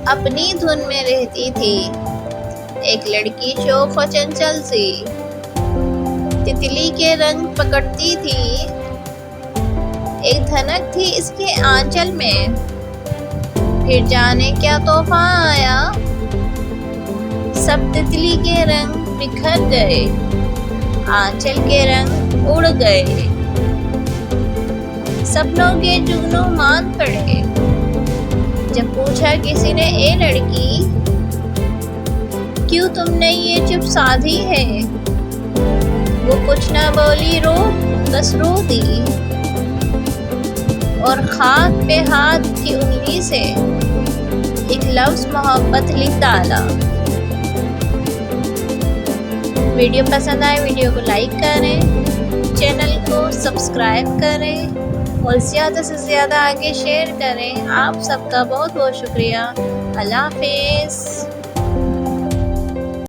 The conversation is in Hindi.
अपनी धुन में रहती थी एक लड़की शौक व चंचल सी, तितली के रंग पकड़ती थी, एक धनक थी इसके आंचल में। फिर जाने क्या तूफान आया, सब तितली के रंग बिखर गए, आंचल के रंग उड़ गए, सपनों के जुगनू मान पड़े। जब पूछा किसी ने, ए लड़की क्यों तुमने ये चुप साधी है, वो कुछ ना बोली, बस रो दी और खाक पे हाथ की उंगली से एक लफ्ज़ मोहब्बत लिख डाला। वीडियो पसंद आए वीडियो को लाइक करें, चैनल को सब्सक्राइब करें और ज़्यादा से ज़्यादा आगे शेयर करें। आप सबका बहुत बहुत शुक्रिया। अल्लाह हाफ़िज़।